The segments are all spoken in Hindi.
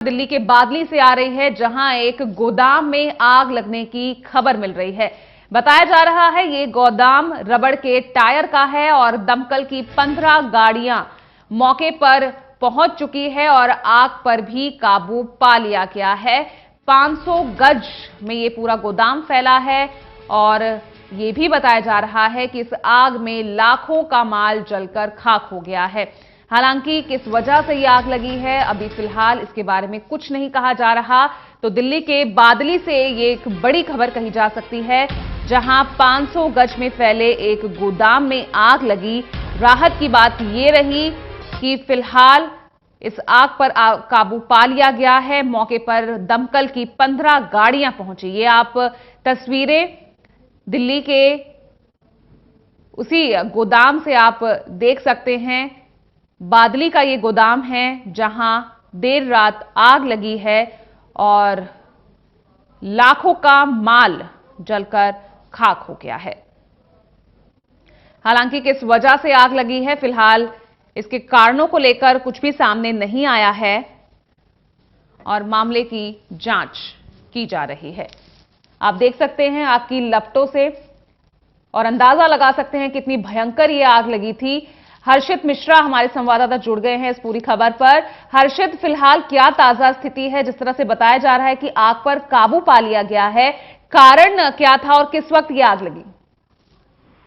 दिल्ली के बादली से आ रही है, जहां एक गोदाम में आग लगने की खबर मिल रही है। बताया जा रहा है ये गोदाम रबड़ के टायर का है और दमकल की 15 गाड़ियां मौके पर पहुंच चुकी है और आग पर भी काबू पा लिया गया है। 500 गज में ये पूरा गोदाम फैला है और ये भी बताया जा रहा है कि इस आग में लाखों का माल जलकर खाक हो गया है। हालांकि किस वजह से ये आग लगी है, अभी फिलहाल इसके बारे में कुछ नहीं कहा जा रहा। तो दिल्ली के बादली से ये एक बड़ी खबर कही जा सकती है, जहां 500 गज में फैले एक गोदाम में आग लगी। राहत की बात ये रही कि फिलहाल इस आग पर काबू पा लिया गया है। मौके पर दमकल की 15 गाड़ियां पहुंची। ये आप तस्वीरें दिल्ली के उसी गोदाम से आप देख सकते हैं। बादली का ये गोदाम है जहां देर रात आग लगी है और लाखों का माल जलकर खाक हो गया है। हालांकि किस वजह से आग लगी है, फिलहाल इसके कारणों को लेकर कुछ भी सामने नहीं आया है और मामले की जांच की जा रही है। आप देख सकते हैं आग की लपटों से और अंदाजा लगा सकते हैं कितनी भयंकर ये आग लगी थी। हर्षित मिश्रा हमारे संवाददाता जुड़ गए हैं इस पूरी खबर पर। हर्षित, फिलहाल क्या ताजा स्थिति है? जिस तरह से बताया जा रहा है कि आग पर काबू पा लिया गया है, कारण क्या था और किस वक्त ये आग लगी?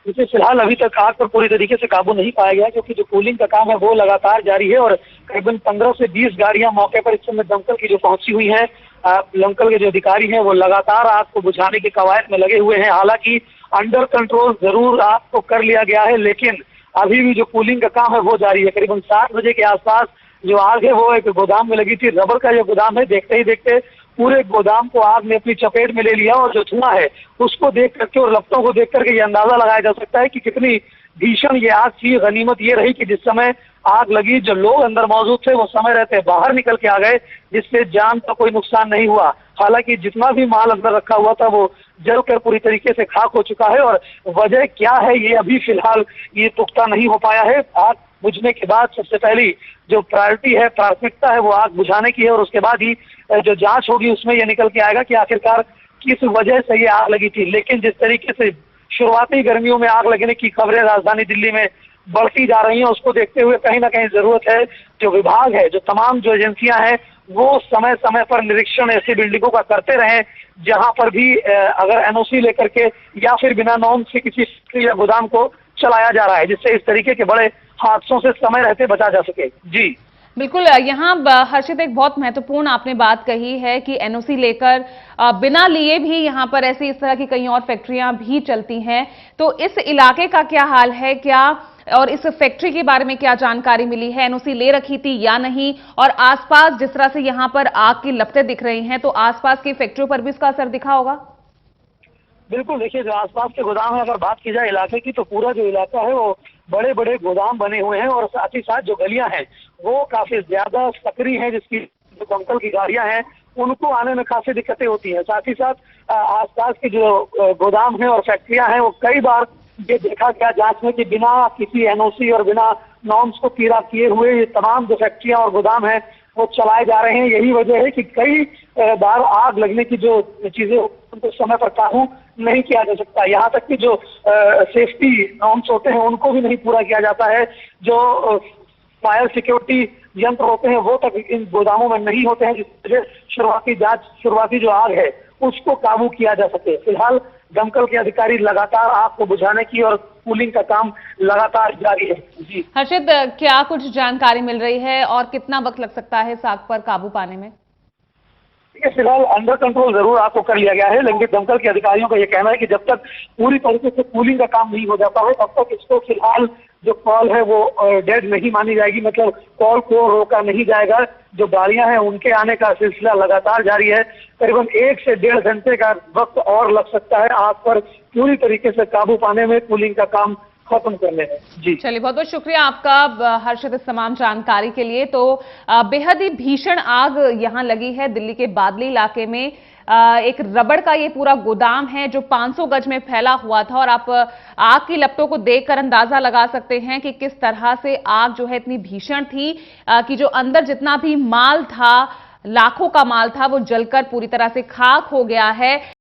देखिए, फिलहाल अभी तक आग पर पूरी तरीके से काबू नहीं पाया गया, क्योंकि जो कूलिंग का काम है वो लगातार जारी है और करीबन 15 से 20 गाड़ियां मौके पर इस समय दमकल की जो पहुंची हुई हैं। दमकल के जो अधिकारी हैं वो लगातार आग को बुझाने की कवायद में लगे हुए हैं। हालांकि अंडर कंट्रोल जरूर आग को कर लिया गया है, लेकिन अभी भी जो कूलिंग का काम है वो जारी है। करीबन 7 बजे के आसपास जो आग है वो एक गोदाम में लगी थी। रबड़ का जो गोदाम है, देखते ही देखते पूरे गोदाम को आग ने अपनी चपेट में ले लिया और जो धुआं है उसको देख करके और लपटों को देख करके ये अंदाजा लगाया जा सकता है कि कितनी भीषण ये आग थी। गनीमत ये रही कि जिस समय आग लगी, जो लोग अंदर मौजूद थे वो समय रहते बाहर निकल के आ गए, जिससे जान का कोई नुकसान नहीं हुआ। हालांकि जितना भी माल अंदर रखा हुआ था वो जलकर पूरी तरीके से खाक हो चुका है और वजह क्या है ये अभी फिलहाल ये पुख्ता नहीं हो पाया है। आग बुझने के बाद सबसे पहली जो प्रायोरिटी है, प्राथमिकता है, वो आग बुझाने की है और उसके बाद ही जो जांच होगी उसमें ये निकल के आएगा कि आखिरकार किस वजह से ये आग लगी थी। लेकिन जिस तरीके से शुरुआती गर्मियों में आग लगने की खबरें राजधानी दिल्ली में बढ़ती जा रही हैं, उसको देखते हुए कहीं ना कहीं जरूरत है जो विभाग है, जो तमाम जो एजेंसियां हैं, वो समय समय पर निरीक्षण ऐसी बिल्डिंगों का करते रहें जहां पर भी अगर एनओसी लेकर के या फिर बिना नॉर्म से किसी फैक्ट्री या गोदाम को चलाया जा रहा है, जिससे इस तरीके के बड़े हादसों से समय रहते बचा जा सके। जी बिल्कुल, यहाँ हर्षित एक बहुत महत्वपूर्ण आपने बात कही है कि एनओसी लेकर बिना लिए भी यहाँ पर ऐसी इस तरह की कई और फैक्ट्रियां भी चलती हैं। तो इस इलाके का क्या हाल है, क्या और इस फैक्ट्री के बारे में क्या जानकारी मिली है? एनओसी ले रखी थी या नहीं? और आसपास जिस तरह से यहाँ पर आग की लपटें दिख रही हैं, तो आसपास की फैक्ट्रियों पर भी इसका असर दिखा होगा? बिल्कुल, देखिए, जो आसपास के गोदाम है, अगर बात की जाए इलाके की, तो पूरा जो इलाका है वो बड़े बड़े गोदाम बने हुए हैं और साथ ही साथ जो गलियां हैं वो काफी ज्यादा सक्रिय हैं, जिसकी जो दमकल की गाड़ियां हैं उनको आने में काफी दिक्कतें होती हैं। साथ ही साथ आसपास के जो गोदाम है और फैक्ट्रियां हैं वो कई बार ये देखा गया जांच में कि बिना किसी एनओसी और बिना नॉर्म्स को पूरा किए हुए ये तमाम जो फैक्ट्रियां और गोदाम हैं वो चलाए जा रहे हैं। यही वजह है कि कई बार आग लगने की जो चीजें उनको समय पर काबू नहीं किया जा सकता। यहाँ तक कि जो सेफ्टी नॉर्म्स होते हैं उनको भी नहीं पूरा किया जाता है। जो फायर सिक्योरिटी यंत्र होते हैं वो तक इन गोदामों में नहीं होते हैं, जिससे शुरुआती जो आग है उसको काबू किया जा सके। फिलहाल दमकल के अधिकारी लगातार आग को बुझाने की और कूलिंग का काम लगातार जारी है। जी हर्षित, क्या कुछ जानकारी मिल रही है और कितना वक्त लग सकता है इस आग पर काबू पाने में? फिलहाल अंडर कंट्रोल जरूर आग को कर लिया गया है, लेकिन दमकल के अधिकारियों का यह कहना है कि जब तक पूरी तरीके से कूलिंग का काम नहीं हो जाता है तब तक इसको फिलहाल जो कॉल है वो डेड नहीं मानी जाएगी, मतलब कॉल को रोका नहीं जाएगा। जो गाड़ियां हैं उनके आने का सिलसिला लगातार जारी है। करीबन 1 से 1.5 घंटे का वक्त और लग सकता है आग पर पूरी तरीके से काबू पाने में, कूलिंग का काम खत्म करने में। जी चलिए, बहुत बहुत शुक्रिया आपका हर्षित इस तमाम जानकारी के लिए। तो बेहद ही भीषण आग यहां लगी है दिल्ली के बादली इलाके में। एक रबड़ का ये पूरा गोदाम है जो 500 गज में फैला हुआ था और आप आग की लपटों को देखकर अंदाजा लगा सकते हैं कि किस तरह से आग जो है इतनी भीषण थी कि जो अंदर जितना भी माल था लाखों का माल था वो जलकर पूरी तरह से खाक हो गया है।